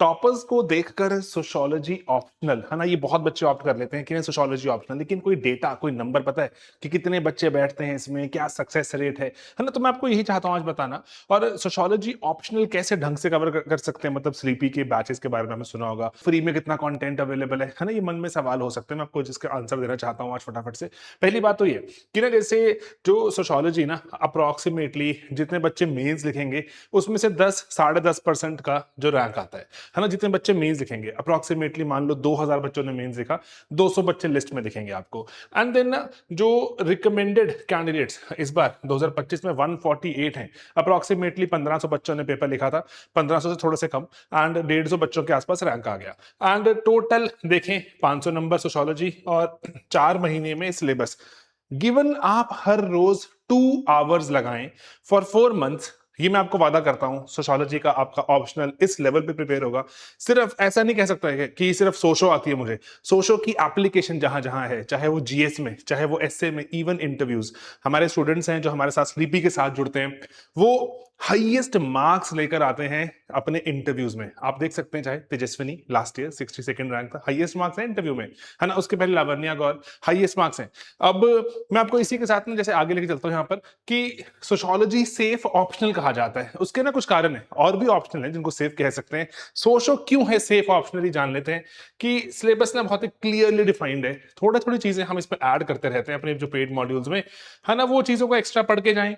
Toppers को देखकर sociology optional है ना, ये बहुत बच्चे ऑप्ट कर लेते हैं कि नहीं सोशियोलॉजी ऑप्शनल, लेकिन कोई डेटा कोई नंबर पता है कि कितने बच्चे बैठते हैं इसमें, क्या सक्सेस रेट है ना। तो मैं आपको यही चाहता हूं आज बताना। और सोशियोलॉजी ऑप्शनल कैसे ढंग से कवर कर सकते हैं, मतलब स्लीपी के बैचेस के बारे में हमें सुना होगा, फ्री में कितना कंटेंट अवेलेबल है ना, ये मन में सवाल हो सकते हैं। मैं आपको जिसका आंसर देना चाहता हूं आज फटाफट से। पहली बात तो ये कि ना, जैसे जो सोशियोलॉजी ना अप्रोक्सीमेटली जितने बच्चे मेंस लिखेंगे उसमें से 10 साढ़े 10% का जो रैंक आता है ना, जितने बच्चे मेंस लिखेंगे अप्रोक्सीमेटली मान लो 2000 बच्चों ने मेंस लिखा, 200 बच्चे लिस्ट में दिखेंगे आपको। एंड देन जो रिकमेंडेड कैंडिडेट्स इस बार 2025 में 148 हैं, अप्रोक्सीमेटली 1500 बच्चों ने पेपर लिखा था, 1500 से थोड़े से कम, एंड 150 बच्चों के आसपास रैंक आ गया। एंड टोटल देखें 500 नंबर सोशियोलॉजी और 4 महीने में सिलेबस गिवन। आप हर रोज 2 आवर्स लगाएं फॉर 4 मंथ्स, ये मैं आपको वादा करता हूं सोशियोलॉजी का आपका ऑप्शनल इस लेवल पे प्रिपेयर होगा। सिर्फ ऐसा नहीं कह सकता है कि सिर्फ सोशो आती है मुझे, सोशो की एप्लीकेशन जहां जहां है, चाहे वो जीएस में, चाहे वो एसए में, इवन इंटरव्यूज। हमारे स्टूडेंट्स हैं जो हमारे साथ स्लीपी के साथ जुड़ते हैं, वो हाईएस्ट मार्क्स लेकर आते हैं अपने इंटरव्यूज में। आप देख सकते हैं, चाहे Tejaswini last year 62nd rank था, हाईएस्ट मार्क्स है इंटरव्यू में, है ना। उसके पहले लावण्या गौर, हाईएस्ट मार्क्स हैं। अब मैं आपको इसी के साथ में जैसे आगे लेके चलता हूं यहाँ पर कि सोशियोलॉजी सेफ ऑप्शनल कहा जाता है, उसके ना कुछ कारण है, और भी ऑप्शनल है जिनको सेफ कह सकते हैं। सोशो क्यों है सेफ ऑप्शनल, ही जान लेते हैं कि सिलेबस ना बहुत ही क्लियरली डिफाइंड है, थोड़ी थोड़ी चीजें हम इस पर ऐड करते रहते हैं अपने जो पेड मॉड्यूल्स में, है ना। वो चीजों को एक्स्ट्रा पढ़ के जाएं,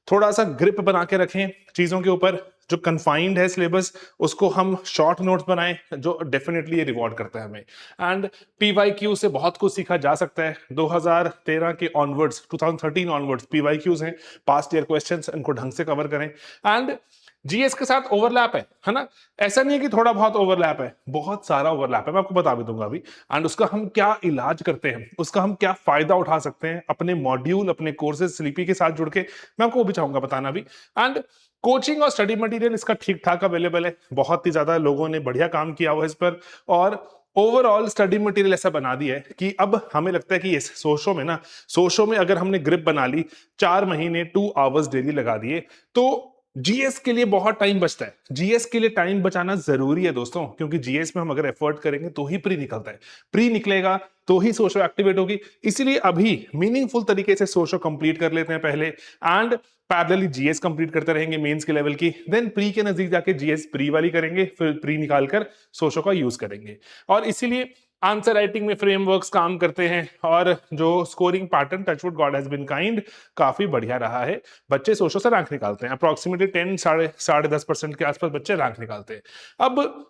थोड़ा सा ग्रिप बना के रखें चीजों के ऊपर। जो कन्फाइंड है सिलेबस उसको हम शॉर्ट नोट्स बनाएं, जो डेफिनेटली ये रिवॉर्ड करता है हमें। एंड पीवाईक्यू से बहुत कुछ सीखा जा सकता है। 2013 के ऑनवर्ड्स, 2013 ऑनवर्ड्स पीवाईक्यूज हैं, पास्ट ईयर क्वेश्चंस, इनको ढंग से कवर करें। एंड जीएस के साथ ओवरलैप है ना, ऐसा नहीं है कि थोड़ा बहुत ओवरलैप है, बहुत सारा ओवरलैप है, मैं आपको बता भी दूंगा अभी। एंड उसका हम क्या इलाज करते हैं, उसका हम क्या फायदा उठा सकते हैं अपने मॉड्यूल, अपने कोर्सेज स्लीपी के साथ जुड़ के, मैं आपको वो भी चाहूंगा बताना भी। एंड कोचिंग और स्टडी मटेरियल इसका ठीक ठाक अवेलेबल है, बहुत ही ज्यादा लोगों ने बढ़िया काम किया हुआ है इस पर। और ओवरऑल स्टडी मटेरियल ऐसा बना दिया है कि अब हमें लगता है कि ये सोशो में ना, सोशो में अगर हमने ग्रिप बना ली, 4 महीने 2 आवर्स डेली लगा दिए, तो जीएस के लिए बहुत टाइम बचता है। जीएस के लिए टाइम बचाना जरूरी है दोस्तों, क्योंकि जीएस में हम अगर एफर्ट करेंगे तो ही प्री निकलता है, प्री निकलेगा तो ही सोशो एक्टिवेट होगी। इसीलिए अभी मीनिंगफुल तरीके से सोशो कंप्लीट कर लेते हैं पहले, एंड पैरेलली जीएस कंप्लीट करते रहेंगे मेंस के लेवल की, देन प्री के नजदीक जाके जीएस प्री वाली करेंगे, फिर प्री निकालकर सोशो का यूज करेंगे। और इसीलिए आंसर राइटिंग में फ्रेमवर्क्स काम करते हैं, और जो scoring pattern touchwood God has been kind काफी बढ़िया रहा है। बच्चे सोशो से रैंक निकालते हैं, अप्रोक्सीमेटली 10 साढ़े 10% के आसपास बच्चे रैंक निकालते हैं। अब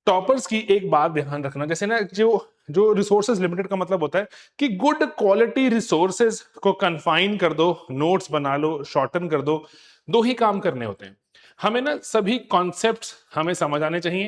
टॉपर्स की एक बात ध्यान रखना, जैसे ना जो जो रिसोर्सेज लिमिटेड का मतलब होता है कि गुड क्वालिटी रिसोर्सेज को कन्फाइन कर दो, नोट्स बना लो, शॉर्टन कर दो। दो ही काम करने होते हैं हमें ना, सभी कॉन्सेप्ट्स हमें समझ आने चाहिए,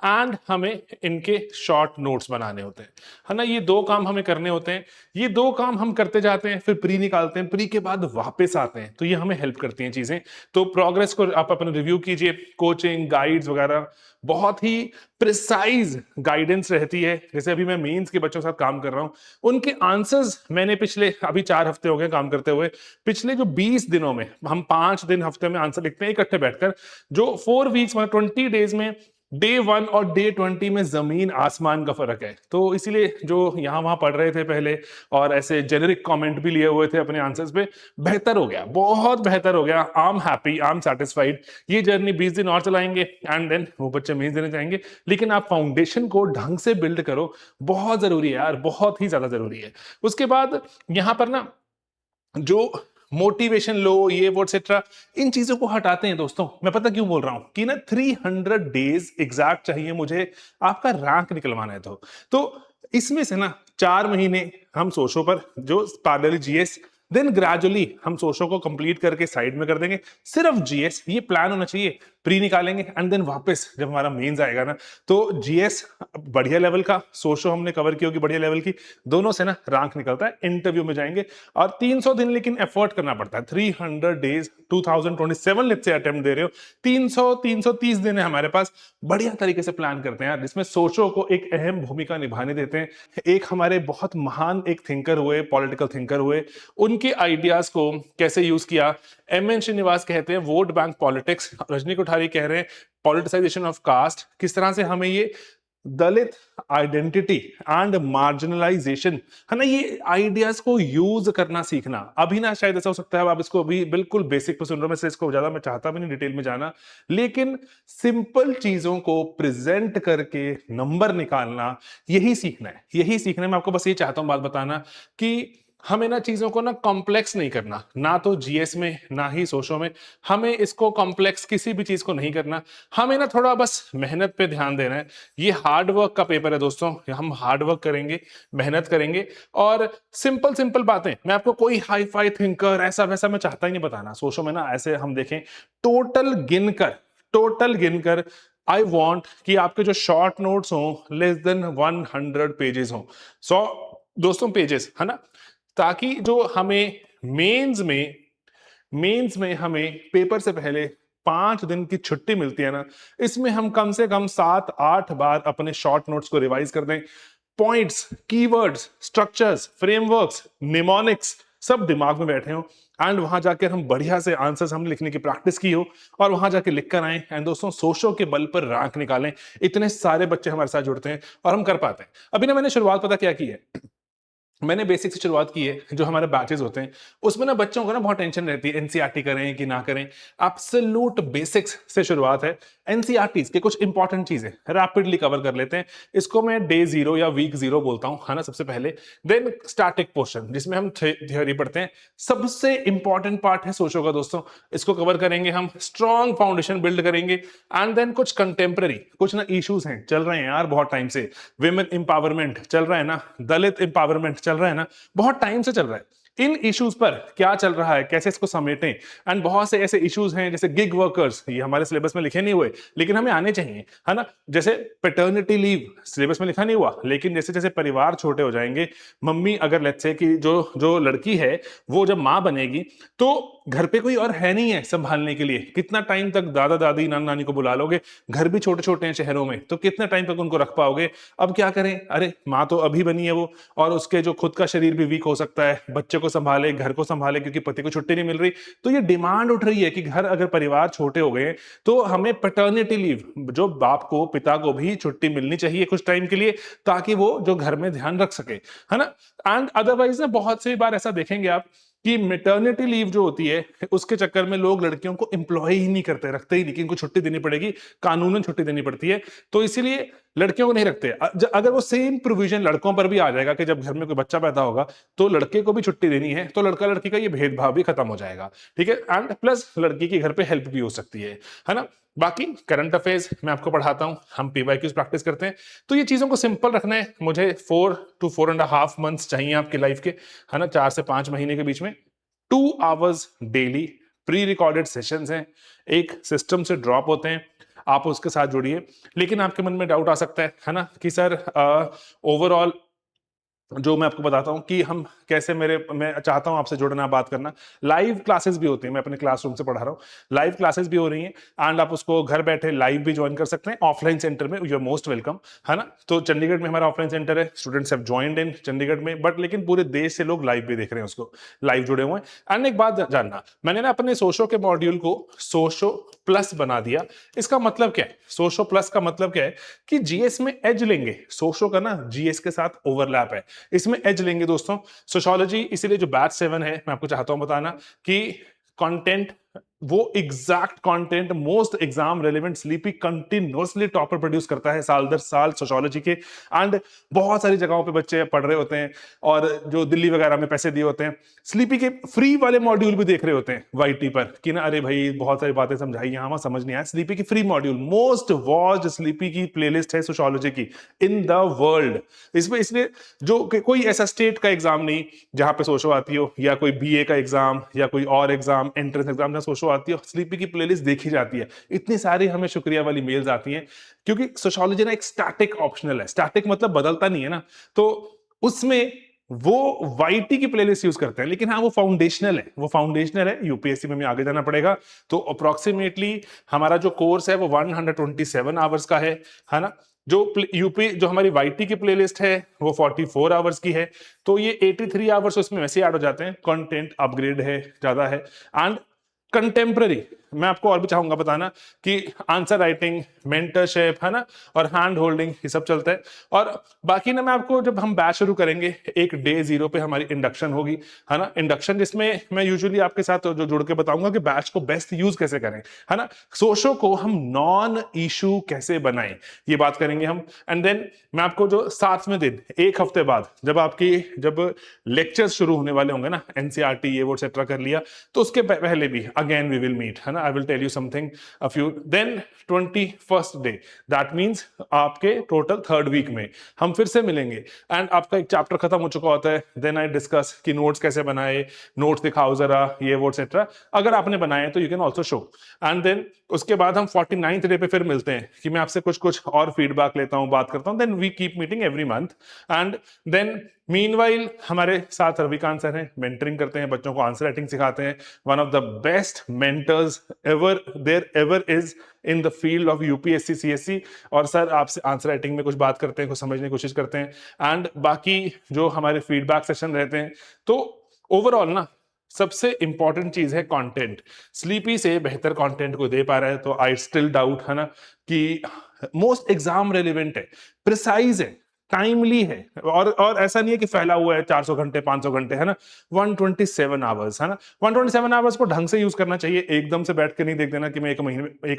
एंड हमें इनके शॉर्ट नोट्स बनाने होते हैं, है ना। ये दो काम हमें करने होते हैं, ये दो काम हम करते जाते हैं, फिर प्री निकालते हैं, प्री के बाद वापस आते हैं, तो ये हमें हेल्प करती हैं चीजें। तो प्रोग्रेस को आप अपना रिव्यू कीजिए, कोचिंग गाइड्स वगैरह बहुत ही प्रिसाइज गाइडेंस रहती है। जैसे अभी मैं मेंस के बच्चों के साथ काम कर रहा हूं, उनके आंसर्स मैंने पिछले अभी 4 हफ्ते हो गए काम करते हुए, पिछले जो 20 दिनों में हम 5 दिन हफ्ते में आंसर लिखते हैं इकट्ठे बैठकर, जो 4 वीक्स मतलब 20 डेज में डे 1 और डे 20 में जमीन आसमान का फर्क है। तो इसीलिए जो यहां वहां पढ़ रहे थे पहले और ऐसे जेनरिक कमेंट भी लिए हुए थे अपने आंसर्स पे, बेहतर हो गया, बहुत बेहतर हो गया। I am happy, I am satisfied. ये जर्नी 20 दिन और चलाएंगे, एंड देन वो बच्चे मेंस देने जाएंगे, लेकिन आप फाउंडेशन को ढंग से बिल्ड करो, बहुत जरूरी है यार, बहुत ही ज्यादा जरूरी है। उसके बाद यहां पर ना जो मोटिवेशन लो, ये वो एक्सेट्रा, इन चीजों को हटाते हैं दोस्तों। मैं पता क्यों बोल रहा हूं कि ना 300 डेज एग्जैक्ट चाहिए मुझे आपका रैंक निकलवाना है। तो इसमें से ना 4 महीने हम सोशो पर जो पैरेलल जीएस, देन ग्रेजुअली हम सोशो को कंप्लीट करके साइड में कर देंगे, सिर्फ जीएस, ये प्लान होना चाहिए। प्री निकालेंगे, एंड देन वापस जब हमारा मेंस आएगा ना, तो जीएस बढ़िया लेवल का, सोशो हमने कवर की होगी बढ़िया लेवल की, दोनों से ना रैंक निकलता है, इंटरव्यू में जाएंगे। और 300 दिन लेकिन एफर्ट करना पड़ता है, 300 डेज 2027 लेट्स से अटेम्प्ट दे रहे हो, 330 दिन है हमारे पास, बढ़िया तरीके से प्लान करते हैं यार, जिसमें सोशो को एक अहम भूमिका निभाने देते हैं। एक हमारे बहुत महान एक थिंकर हुए, पॉलिटिकल थिंकर हुए, उनके आइडियाज को कैसे यूज किया। एम एन श्रीनिवास कहते हैं vote bank politics, Rajni Kothari ये कह रहे हैं पॉलिटिसाइजेशन ऑफ कास्ट, किस तरह से हमें ये दलित आइडेंटिटी एंड मार्जिनलाइजेशन, है ना, ये आइडियाज को यूज करना सीखना। अभी ना शायद ऐसा हो सकता है आप इसको अभी बिल्कुल बेसिक पे सुन रहे हो, मैं से इसको ज्यादा मैं चाहता भी नहीं डिटेल में जाना, लेकिन सिंपल चीजों को प्रेजेंट करके नंबर निकालना, यही सीखना है, यही सीखना है। मैं आपको बस ये चाहता हूं बात बताना कि हमें ना चीजों को ना कॉम्प्लेक्स नहीं करना, ना तो जीएस में ना ही सोशो में, हमें इसको कॉम्प्लेक्स किसी भी चीज को नहीं करना, हमें ना थोड़ा बस मेहनत पे ध्यान देना है। ये हार्ड वर्क का पेपर है दोस्तों, हम हार्ड वर्क करेंगे, मेहनत करेंगे, और सिंपल सिंपल बातें, मैं आपको कोई हाई फाई थिंकर ऐसा वैसा मैं चाहता ही नहीं बताना। सोशो में ना ऐसे हम देखें टोटल गिनकर आई वॉन्ट कि आपके जो शॉर्ट नोट्स हों लेस देन 100 पेजेस हों, 100 दोस्तों पेजेस, है ना, ताकि जो हमें मेंस में हमें पेपर से पहले 5 दिन की छुट्टी मिलती है ना, इसमें हम कम से कम 7-8 बार अपने शॉर्ट नोट्स को रिवाइज कर दें। Points, keywords, structures, frameworks, mnemonics सब दिमाग में बैठे हो, एंड वहां जाकर हम बढ़िया से आंसर्स हम लिखने की प्रैक्टिस की हो, और वहां जाके लिख कर आए, एंड दोस्तों सोशो के बल पर रैंक निकालें। इतने सारे बच्चे हमारे साथ जुड़ते हैं और हम कर पाते हैं। अभी ना मैंने शुरुआत पता क्या की है, मैंने बेसिक से शुरुआत की है। जो हमारे बैचेस होते हैं उसमें ना बच्चों को ना बहुत टेंशन रहती है एनसीईआरटी करें कि ना करें। एब्सोल्यूट बेसिक्स से शुरुआत है। एनसीईआरटीज के कुछ इंपॉर्टेंट चीजें रैपिडली कवर कर लेते हैं। इसको मैं डे 0 या वीक 0 बोलता हूं, है ना, सबसे पहले। देन स्टैटिक पोर्शन जिसमें हम थ्योरी पढ़ते हैं। सबसे इंपॉर्टेंट पार्ट है सोशो का दोस्तों, इसको कवर करेंगे हम, स्ट्रॉन्ग फाउंडेशन बिल्ड करेंगे। एंड देन कुछ कंटेम्प्रेरी कुछ ना इश्यूज हैं, चल रहे हैं यार बहुत टाइम से। विमेन एम्पावरमेंट चल रहा है ना, दलित एम्पावरमेंट चल रहा है ना, बहुत टाइम से चल रहा है। इन इश्यूज पर क्या चल रहा है, कैसे इसको समेटें। एंड बहुत से ऐसे इश्यूज हैं जैसे गिग वर्कर्स, ये हमारे सिलेबस में लिखे नहीं हुए लेकिन हमें आने चाहिए, है ना। जैसे पैटर्निटी लीव सिलेबस में लिखा नहीं हुआ, लेकिन जैसे जैसे परिवार छोटे हो जाएंगे, मम्मी अगर लेट्स से कि जो जो लड़की है वो जब माँ बनेगी तो घर पे कोई और है नहीं है संभालने के लिए, कितना टाइम तक दादा दादी नाना नानी को बुला लोगे, घर भी छोटे छोटे हैं शहरों में, तो कितना टाइम तक उनको रख पाओगे। अब क्या करें, अरे माँ तो अभी बनी है वो, और उसके जो खुद का शरीर भी वीक हो सकता है, बच्चे को संभाले, घर को संभाले, क्योंकि पति को छुट्टी नहीं मिल रही। तो ये डिमांड उठ रही है कि घर अगर परिवार छोटे हो गए तो हमें पैटर्निटी लीव, जो बाप को पिता को भी छुट्टी मिलनी चाहिए कुछ टाइम के लिए, ताकि वो जो घर में ध्यान रख सके, है ना। एंड अदरवाइज ना बहुत सी बार ऐसा देखेंगे आप कि मेटर्निटी लीव जो होती है उसके चक्कर में लोग लड़कियों को एम्प्लॉय ही नहीं करते, रखते ही नहीं, कि इनको छुट्टी देनी पड़ेगी, कानूनन छुट्टी देनी पड़ती है, तो इसीलिए लड़कियों को नहीं रखते। अगर वो सेम प्रोविजन लड़कों पर भी आ जाएगा कि जब घर में कोई बच्चा पैदा होगा तो लड़के को भी छुट्टी देनी है, तो लड़का लड़की का ये भेदभाव भी खत्म हो जाएगा, ठीक है। एंड प्लस लड़की की घर पे हेल्प भी हो सकती है ना। बाकी करंट अफेयर्स मैं आपको पढ़ाता हूं, हम पीवाईक्यूज प्रैक्टिस करते हैं। तो ये चीजों को सिंपल रखना है। मुझे 4 to 4.5 मंथ्स चाहिए आपकी लाइफ के, है ना, 4 से 5 महीने के बीच में। 2 hours daily pre recorded sessions हैं, एक सिस्टम से ड्रॉप होते हैं, आप उसके साथ जुड़िए। लेकिन आपके मन में डाउट आ सकता है ना, कि सर ओवरऑल जो मैं आपको बताता हूं कि हम कैसे, मैं चाहता हूं आपसे जुड़ना, बात करना। लाइव क्लासेस भी होती हैं, मैं अपने क्लासरूम से पढ़ा रहा हूं, लाइव क्लासेस भी हो रही हैं, एंड आप उसको घर बैठे लाइव भी ज्वाइन कर सकते हैं ऑफलाइन सेंटर में, यू आर मोस्ट वेलकम, है ना। तो चंडीगढ़ में हमारा ऑफलाइन सेंटर है, students have joined in Chandigarh में, बट लेकिन पूरे देश से लोग लाइव भी देख रहे हैं उसको, लाइव जुड़े हुए हैं। एंड एक बात जानना, मैंने ना अपने सोशो के मॉड्यूल को सोशो प्लस बना दिया। इसका मतलब क्या है, सोशो प्लस का मतलब क्या है कि जीएस में एज लेंगे, सोशो का ना जीएस के साथ ओवरलैप है, इसमें एज लेंगे दोस्तों सोशोलॉजी। इसीलिए जो बैच 7 है मैं आपको चाहता हूं बताना कि कंटेंट, वो exact content most exam relevant sleepy continuously topper produce करता है साल दर साल सोशियोलॉजी के। एंड बहुत सारी जगहों पे बच्चे पढ़ रहे होते हैं, और जो दिल्ली वगैरह में पैसे दिए होते हैं, स्लीपी के फ्री वाले मॉड्यूल भी देख रहे होते हैं वाईटी पर, कि ना अरे भाई बहुत सारी बातें समझाई, यहाँ वहां समझ नहीं आया। स्लीपी की free module, most watched sleepy की प्लेलिस्ट है सोशियोलॉजी की इन द वर्ल्ड। इसमें इसलिए जो कोई ऐसा स्टेट का एग्जाम नहीं जहां पे सोशो आती हो, या कोई बीए का एग्जाम या कोई और एग्जाम, एंट्रेंस एग्जाम जहां सोशो आती है, स्लीपी की प्लेलिस्ट देखी जाती है। इतनी सारी हमें शुक्रिया वाली मेल्स आती हैं, क्योंकि सोशियोलॉजी ना एक स्टैटिक ऑप्शनल है, स्टैटिक मतलब बदलता नहीं है ना, तो उसमें वो वाईटी की प्लेलिस्ट यूज करते हैं। लेकिन हाँ वो फाउंडेशनल है, वो फाउंडेशनल है, यूपीएससी में हमें आगे जाना पड़ेगा। तो अप्रोक्सीमेटली हमारा जो कोर्स है वो 127 आवर्स का है ना। जो हमारी वाईटी की प्लेलिस्ट है वो 44 आवर्स की है, तो ये 83 आवर्स उसमें वैसे ऐड हो जाते हैं, कंटेंट अपग्रेड है, ज्यादा है। एंड कंटेम्प्ररी मैं आपको और भी चाहूंगा बताना कि आंसर राइटिंग, मेंटरशिप, है ना, और हैंड होल्डिंग, ये सब चलता है। और बाकी ना मैं आपको, जब हम बैच शुरू करेंगे, एक डे 0 पे हमारी इंडक्शन होगी, है ना, इंडक्शन जिसमें मैं यूजुअली आपके साथ जो जुड़ के बताऊंगा कि बैच को बेस्ट यूज कैसे करें, है ना, सोशो को हम नॉन इशू कैसे बनाएं, ये बात करेंगे हम। एंड देन मैं आपको जो 7वें दिन, एक हफ्ते बाद, जब लेक्चर्स शुरू होने वाले होंगे ना, एनसीईआरटी ये वो एक्सेट्रा कर लिया, तो उसके पहले भी अगेन वी विल मीट, है ना, I will tell you something a few. Then 21st day, that means आपके टोटल 3rd वीक में हम फिर से मिलेंगे एंड आपका एक चैप्टर खत्म हो चुका होता है। देन आई डिस्कस कि नोट्स कैसे बनाए, नोट्स दिखाओ जरा, ये वो एक्सेट्रा, अगर आपने बनाए तो you can also show. And then उसके बाद हम 49th डे पे फिर मिलते हैं कि मैं आपसे कुछ कुछ और फीडबैक लेता हूं, बात करता हूं। Then we keep meeting every month. And then meanwhile हमारे साथ रविकांत सर हैं, मेंटरिंग करते हैं, बच्चों को आंसर राइटिंग सिखाते हैं, one of the best mentors ever there ever is in the field of UPSC CSC. और सर आपसे आंसर राइटिंग में कुछ बात करते हैं, कुछ समझने की कोशिश करते हैं, एंड बाकी जो हमारे फीडबैक सेशन रहते हैं। तो ओवरऑल ना सबसे इंपॉर्टेंट चीज है कंटेंट। स्लीपी से बेहतर कंटेंट को दे पा रहा है तो आई स्टिल डाउट, है ना, कि मोस्ट एग्जाम रेलिवेंट है, प्रिसाइज है, टाइमली है, और ऐसा नहीं है कि फैला हुआ है 400 घंटे 500 घंटे, है ना, 127 आवर्स, है ना। 127 आवर्स को ढंग से यूज करना चाहिए, एकदम से बैठ के नहीं देख देना कि मैं एक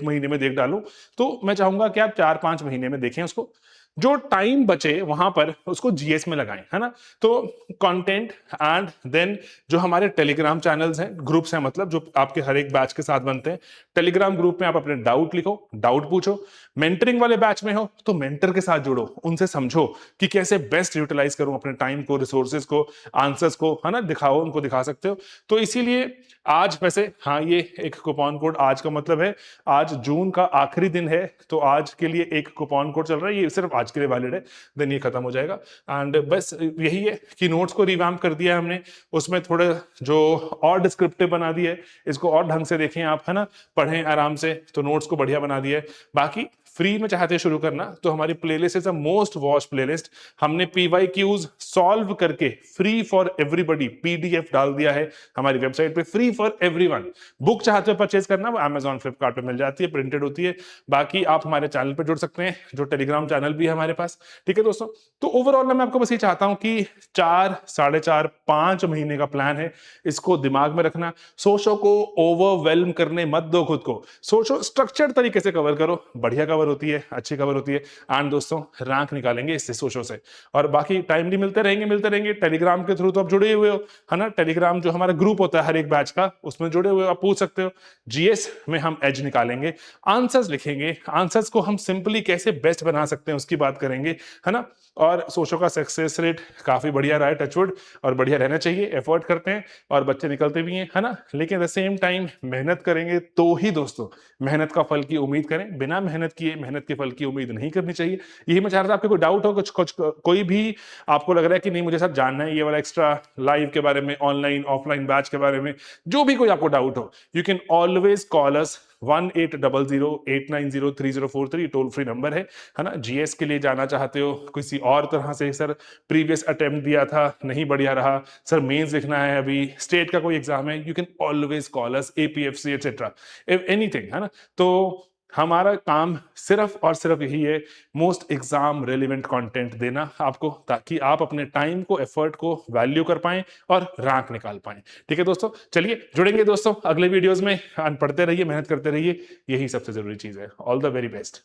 महीने में देख डालूं। तो मैं चाहूंगा कि आप 4-5 महीने में देखें उसको, जो टाइम बचे वहां पर उसको जीएस में लगाएं, है ना। तो कंटेंट एंड देन जो हमारे टेलीग्राम चैनल्स हैं, ग्रुप्स हैं, मतलब जो आपके हर एक बैच के साथ बनते हैं, टेलीग्राम ग्रुप में आप अपने डाउट लिखो, डाउट पूछो। मेंटरिंग वाले बैच में हो तो मेंटर के साथ जुड़ो, उनसे समझो कि कैसे बेस्ट यूटिलाइज करूं अपने टाइम को, रिसोर्सेज को, आंसर्स को, है ना, दिखाओ, उनको दिखा सकते हो। तो इसीलिए आज वैसे हाँ, ये एक कूपन कोड, आज का मतलब है आज जून का आखिरी दिन है, तो आज के लिए एक कूपन कोड चल रहा है, ये सिर्फ आज के लिए वैलिड है, देन ये खत्म हो जाएगा। एंड बस यही है कि नोट्स को रिवैम्प कर दिया है हमने, उसमें थोड़े जो और डिस्क्रिप्टिव बना दिए, इसको और ढंग से देखें आप, है ना, पढ़ें आराम से, तो नोट्स को बढ़िया बना दिया है। बाकी फ्री में चाहते हैं शुरू करना तो हमारी playlist is a most watch playlist. हमने पीवाईक्यूज सॉल्व करके फ्री फॉर एवरीबॉडी पीडीएफ डाल दिया है हमारी वेबसाइट पे, फ्री फॉर एवरीवन। बुक चाहते हो परचेज करना, वो Amazon फ्लिपकार्ट पे मिल जाती है, प्रिंटेड होती है। बाकी आप हमारे चैनल पे जुड़ सकते हैं, जो टेलीग्राम चैनल भी है हमारे पास, ठीक है दोस्तों। तो ओवरऑल मैं आपको बस ये चाहता हूं कि 4, 4.5, 5 महीने का प्लान है, इसको दिमाग में रखना। सोचो को ओवरवेल्म करने मत दो खुद को, सोचो स्ट्रक्चर्ड तरीके से कवर करो, बढ़िया कवर होती है, अच्छी कवर होती है। एंड दोस्तों रैंक निकालेंगे इससे, सोचो से। और बाकी टाइमली मिलते रहेंगे टेलीग्राम के थ्रू, तो आप जुड़े हुए हो, है ना। टेलीग्राम जो हमारा ग्रुप होता है हर एक बैच का, उसमें जुड़े हुए हो, आप पूछ सकते हो। जीएस में हम एज निकालेंगे, आंसर्स लिखेंगे, आंसर्स को हम सिंपली कैसे बेस्ट बना सकते हैं उसकी बात करेंगे, है ना। और सोचो का सक्सेस रेट काफी बढ़िया रहा है, टचवुड, और बढ़िया रहना चाहिए। एफर्ट करते हैं और बच्चे निकलते भी हैं, है ना। लेकिन एट द सेम टाइम मेहनत करेंगे तो ही दोस्तों मेहनत का फल की उम्मीद करें, बिना मेहनत किए मेहनत के फल की उम्मीद नहीं करनी चाहिए। यही मैं चाह रहा था, आपके कोई डाउट हो, कुछ कोई भी आपको लग रहा है कि नहीं मुझे सब जानना है, ये वाला एक्स्ट्रा लाइव के बारे में, ऑनलाइन ऑफलाइन बैच के बारे में, जो भी कोई आपको डाउट हो, you can always call us 1800890303, toll free number है ना। जीएस के लिए जाना चाहते हो किसी और तरह से, सर प्रीवियस अटेम्प्ट दिया था नहीं बढ़िया रहा, सर मेंस लिखना है, अभी स्टेट का कोई एग्जाम है, you can always call us, APFC etcetera, anything, है ना। तो हमारा काम सिर्फ और सिर्फ यही है, मोस्ट एग्जाम रेलिवेंट कंटेंट देना आपको, ताकि आप अपने टाइम को, एफर्ट को वैल्यू कर पाएं और रैंक निकाल पाएं। ठीक है दोस्तों, चलिए जुड़ेंगे दोस्तों अगले वीडियोस में, पढ़ते रहिए, मेहनत करते रहिए, यही सबसे जरूरी चीज है। All the very best.